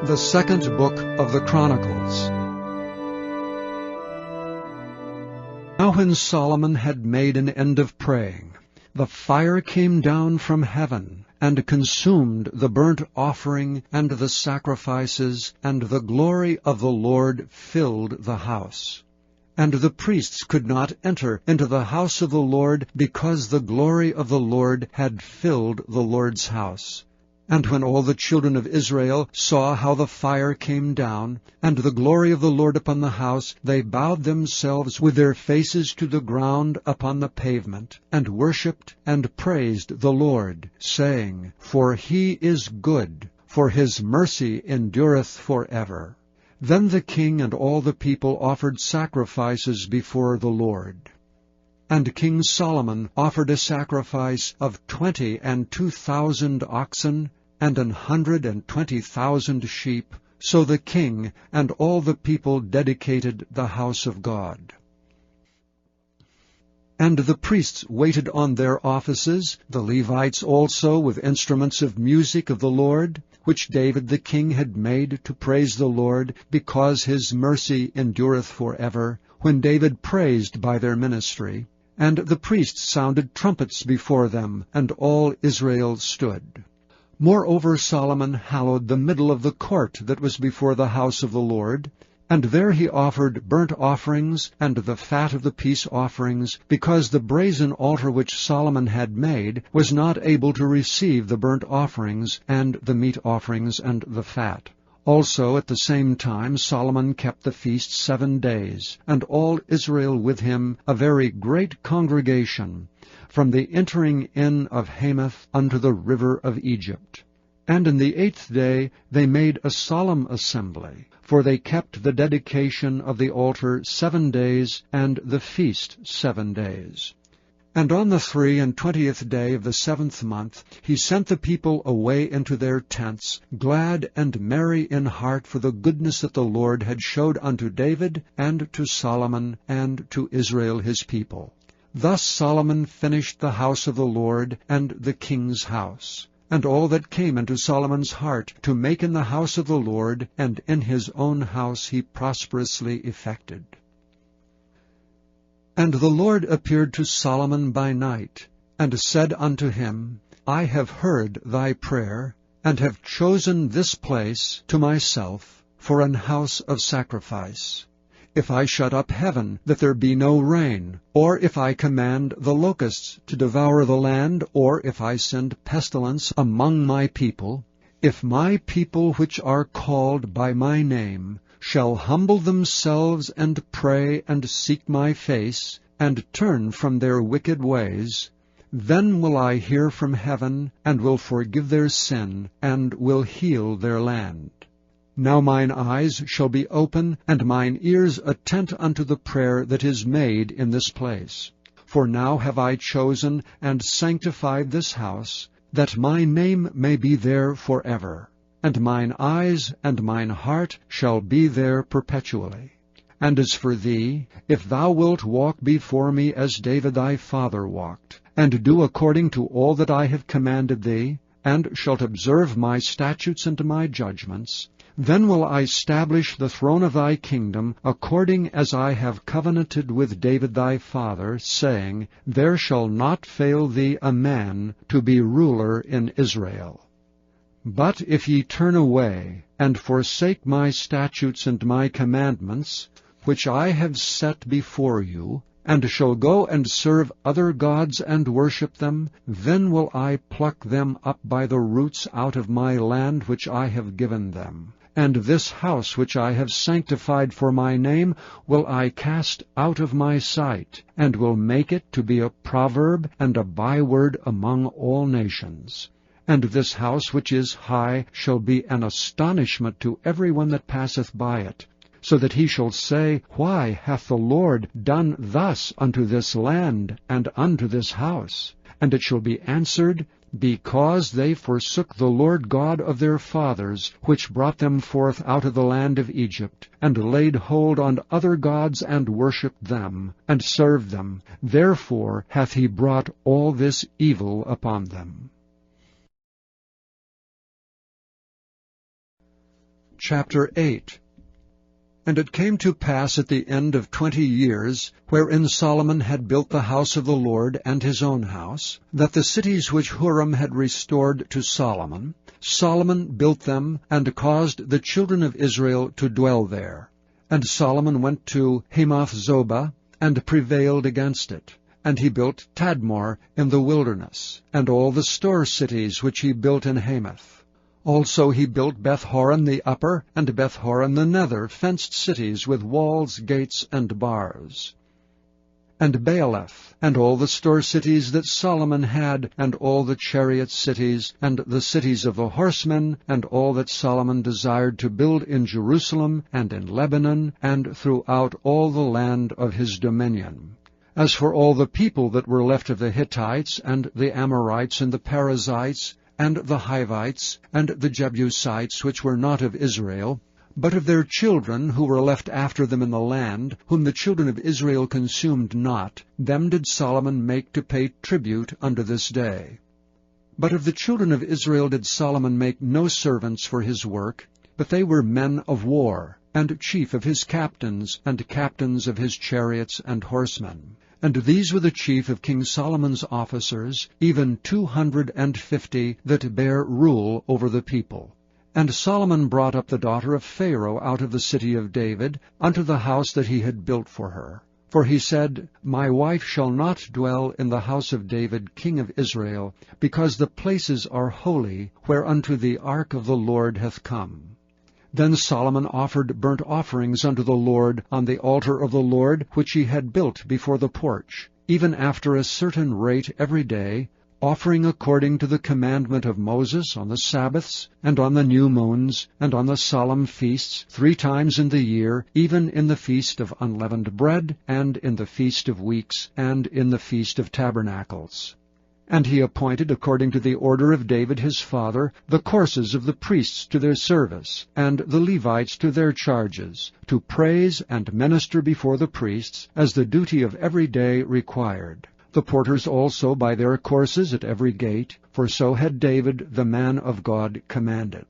The second book of the Chronicles. Now when Solomon had made an end of praying, the fire came down from heaven, and consumed the burnt offering and the sacrifices, and the glory of the Lord filled the house. And the priests could not enter into the house of the Lord, because the glory of the Lord had filled the Lord's house. And when all the children of Israel saw how the fire came down, and the glory of the Lord upon the house, they bowed themselves with their faces to the ground upon the pavement, and worshipped and praised the Lord, saying, For he is good, for his mercy endureth forever. Then the king and all the people offered sacrifices before the Lord. And King Solomon offered a sacrifice of 22,000 oxen, and 120,000 sheep. So the king and all the people dedicated the house of God. And the priests waited on their offices, the Levites also with instruments of music of the Lord, which David the king had made to praise the Lord, because his mercy endureth forever, when David praised by their ministry. And the priests sounded trumpets before them, and all Israel stood. Moreover Solomon hallowed the middle of the court that was before the house of the Lord, and there he offered burnt offerings and the fat of the peace offerings, because the brazen altar which Solomon had made was not able to receive the burnt offerings and the meat offerings and the fat. Also at the same time Solomon kept the feast 7 days, and all Israel with him, a very great congregation, from the entering in of Hamath unto the river of Egypt. And in the 8th day they made a solemn assembly, for they kept the dedication of the altar 7 days, and the feast 7 days. And on the 23rd day of the 7th month he sent the people away into their tents, glad and merry in heart for the goodness that the Lord had showed unto David, and to Solomon, and to Israel his people. Thus Solomon finished the house of the Lord, and the king's house, and all that came into Solomon's heart to make in the house of the Lord, and in his own house he prosperously effected. And the Lord appeared to Solomon by night, and said unto him, I have heard thy prayer, and have chosen this place to myself for an house of sacrifice. If I shut up heaven, that there be no rain, or if I command the locusts to devour the land, or if I send pestilence among my people, if my people which are called by my name shall humble themselves and pray and seek my face, and turn from their wicked ways, then will I hear from heaven, and will forgive their sin, and will heal their land. Now mine eyes shall be open, and mine ears attent unto the prayer that is made in this place. For now have I chosen and sanctified this house, that my name may be there forever, and mine eyes and mine heart shall be there perpetually. And as for thee, if thou wilt walk before me as David thy father walked, and do according to all that I have commanded thee, and shalt observe my statutes and my judgments, then will I establish the throne of thy kingdom, according as I have covenanted with David thy father, saying, There shall not fail thee a man to be ruler in Israel. But if ye turn away, and forsake my statutes and my commandments, which I have set before you, and shall go and serve other gods and worship them, then will I pluck them up by the roots out of my land which I have given them. And this house which I have sanctified for my name will I cast out of my sight, and will make it to be a proverb and a byword among all nations. And this house which is high shall be an astonishment to every one that passeth by it, so that he shall say, Why hath the Lord done thus unto this land and unto this house? And it shall be answered, Because they forsook the Lord God of their fathers, which brought them forth out of the land of Egypt, and laid hold on other gods, and worshipped them, and served them. Therefore hath he brought all this evil upon them. Chapter 8. And it came to pass at the end of 20 years, wherein Solomon had built the house of the Lord and his own house, that the cities which Huram had restored to Solomon, Solomon built them, and caused the children of Israel to dwell there. And Solomon went to Hamath-zobah, and prevailed against it. And he built Tadmor in the wilderness, and all the store cities which he built in Hamath. Also he built Beth-horon the upper, and Beth-horon the nether, fenced cities with walls, gates, and bars. And Baaleph, and all the store cities that Solomon had, and all the chariot cities, and the cities of the horsemen, and all that Solomon desired to build in Jerusalem, and in Lebanon, and throughout all the land of his dominion. As for all the people that were left of the Hittites, and the Amorites, and the Perizzites, and the Hivites, and the Jebusites, which were not of Israel, but of their children who were left after them in the land, whom the children of Israel consumed not, them did Solomon make to pay tribute unto this day. But of the children of Israel did Solomon make no servants for his work, but they were men of war, and chief of his captains, and captains of his chariots and horsemen. And these were the chief of King Solomon's officers, even 250 that bare rule over the people. And Solomon brought up the daughter of Pharaoh out of the city of David, unto the house that he had built for her. For he said, My wife shall not dwell in the house of David king of Israel, because the places are holy, whereunto the ark of the Lord hath come. Then Solomon offered burnt offerings unto the Lord on the altar of the Lord, which he had built before the porch, even after a certain rate every day, offering according to the commandment of Moses on the Sabbaths, and on the new moons, and on the solemn feasts, 3 times in the year, even in the feast of unleavened bread, and in the feast of weeks, and in the feast of tabernacles. And he appointed, according to the order of David his father, the courses of the priests to their service, and the Levites to their charges, to praise and minister before the priests, as the duty of every day required. The porters also by their courses at every gate, for so had David the man of God commanded.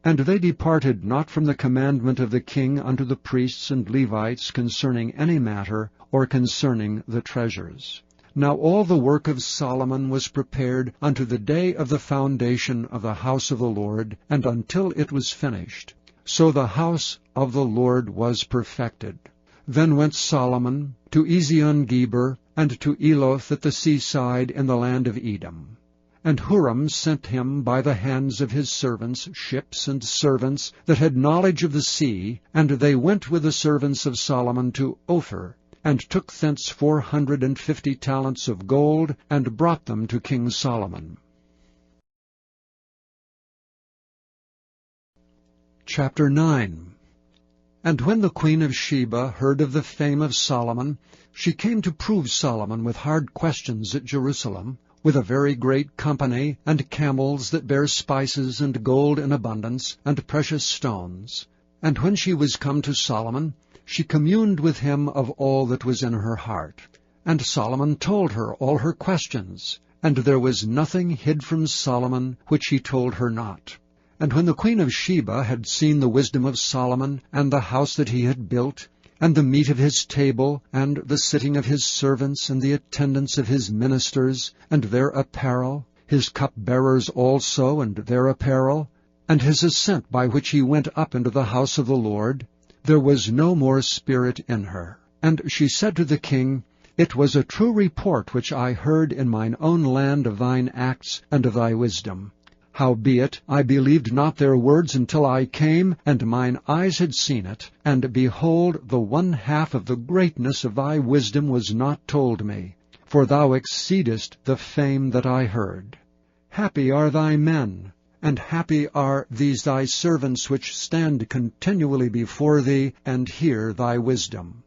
And they departed not from the commandment of the king unto the priests and Levites concerning any matter, or concerning the treasures. Now all the work of Solomon was prepared unto the day of the foundation of the house of the Lord, and until it was finished. So the house of the Lord was perfected. Then went Solomon to Ezion-Geber, and to Eloth at the seaside in the land of Edom. And Huram sent him by the hands of his servants ships and servants that had knowledge of the sea, and they went with the servants of Solomon to Ophir, and took thence 450 talents of gold, and brought them to King Solomon. Chapter 9. And when the queen of Sheba heard of the fame of Solomon, she came to prove Solomon with hard questions at Jerusalem, with a very great company, and camels that bare spices, and gold in abundance, and precious stones. And when she was come to Solomon, she communed with him of all that was in her heart. And Solomon told her all her questions, and there was nothing hid from Solomon which he told her not. And when the queen of Sheba had seen the wisdom of Solomon, and the house that he had built, and the meat of his table, and the sitting of his servants, and the attendance of his ministers, and their apparel, his cupbearers also, and their apparel, and his ascent by which he went up into the house of the Lord, there was no more spirit in her. And she said to the king, It was a true report which I heard in mine own land of thine acts and of thy wisdom. Howbeit, I believed not their words until I came, and mine eyes had seen it, and behold, the one half of the greatness of thy wisdom was not told me, for thou exceedest the fame that I heard. Happy are thy men, and happy are these thy servants which stand continually before thee, and hear thy wisdom.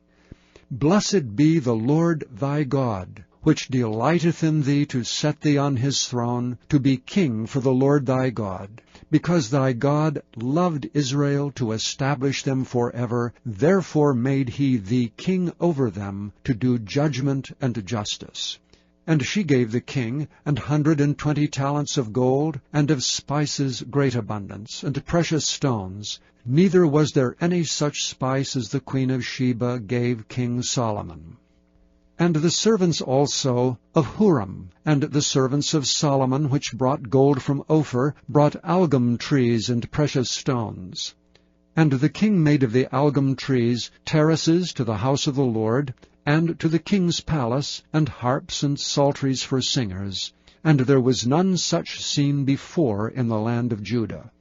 Blessed be the Lord thy God, which delighteth in thee to set thee on his throne, to be king for the Lord thy God. Because thy God loved Israel to establish them forever, therefore made he thee king over them, to do judgment and justice. And she gave the king 120 talents of gold, and of spices great abundance, and precious stones, neither was there any such spice as the queen of Sheba gave King Solomon. And the servants also of Huram, and the servants of Solomon, which brought gold from Ophir, brought algum trees and precious stones. And the king made of the algum trees terraces to the house of the Lord, and to the king's palace, and harps and psalteries for singers. And there was none such seen before in the land of Judah.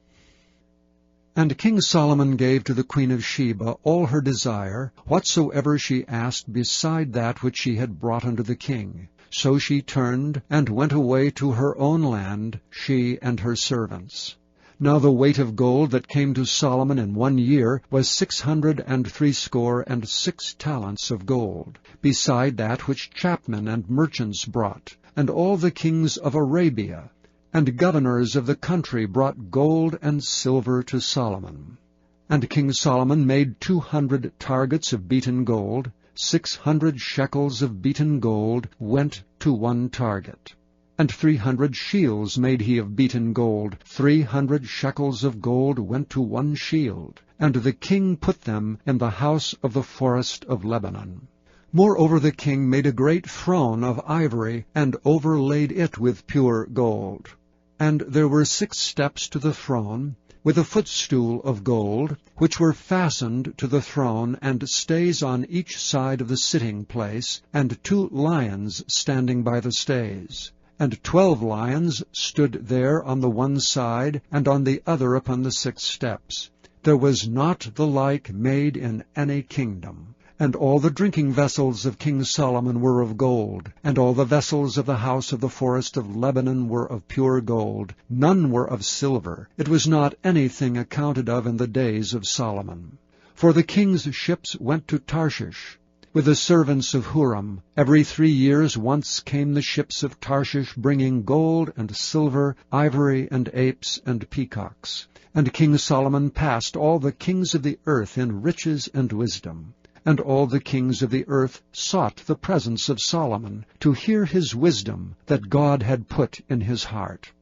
And King Solomon gave to the queen of Sheba all her desire, whatsoever she asked beside that which she had brought unto the king. So she turned, and went away to her own land, she and her servants. Now the weight of gold that came to Solomon in 1 year was 666 talents of gold, beside that which chapmen and merchants brought, and all the kings of Arabia, and governors of the country brought gold and silver to Solomon. And King Solomon made 200 targets of beaten gold. 600 shekels of beaten gold went to one target. And 300 shields made he of beaten gold. 300 shekels of gold went to one shield. And the king put them in the house of the forest of Lebanon. Moreover the king made a great throne of ivory, and overlaid it with pure gold. And there were 6 steps to the throne, with a footstool of gold, which were fastened to the throne, and stays on each side of the sitting place, and 2 lions standing by the stays. And 12 lions stood there on the one side, and on the other upon the 6 steps. There was not the like made in any kingdom. And all the drinking vessels of King Solomon were of gold, and all the vessels of the house of the forest of Lebanon were of pure gold. None were of silver. It was not anything accounted of in the days of Solomon. For the king's ships went to Tarshish, with the servants of Huram. Every 3 years once came the ships of Tarshish, bringing gold and silver, ivory and apes and peacocks. And King Solomon passed all the kings of the earth in riches and wisdom. And all the kings of the earth sought the presence of Solomon, to hear his wisdom that God had put in his heart.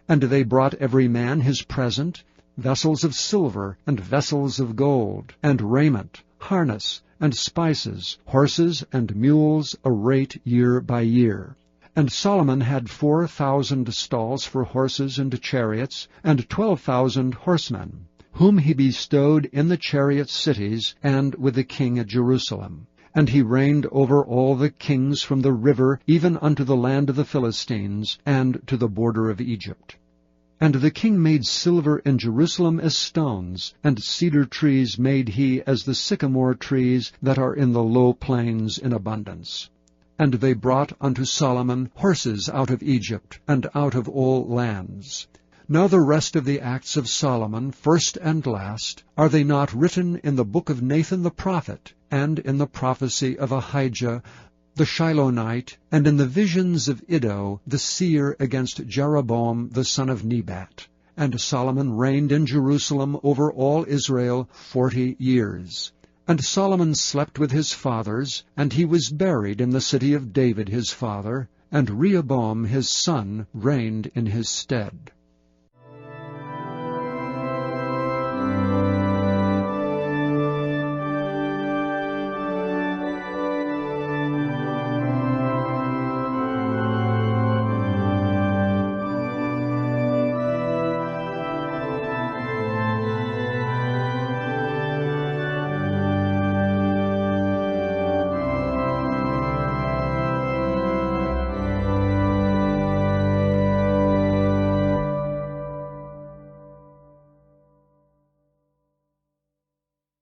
And they brought every man his present, vessels of silver, and vessels of gold, and raiment, harness, and spices, horses and mules, a rate year by year. And Solomon had 4,000 stalls for horses and chariots, and 12,000 horsemen, whom he bestowed in the chariot cities, and with the king at Jerusalem. And he reigned over all the kings from the river even unto the land of the Philistines, and to the border of Egypt. And the king made silver in Jerusalem as stones, and cedar trees made he as the sycamore trees that are in the low plains in abundance. And they brought unto Solomon horses out of Egypt, and out of all lands. Now the rest of the acts of Solomon, first and last, are they not written in the book of Nathan the prophet, and in the prophecy of Ahijah the Shilonite, and in the visions of Iddo the seer against Jeroboam the son of Nebat? And Solomon reigned in Jerusalem over all Israel 40 years. And Solomon slept with his fathers, and he was buried in the city of David his father, and Rehoboam his son reigned in his stead.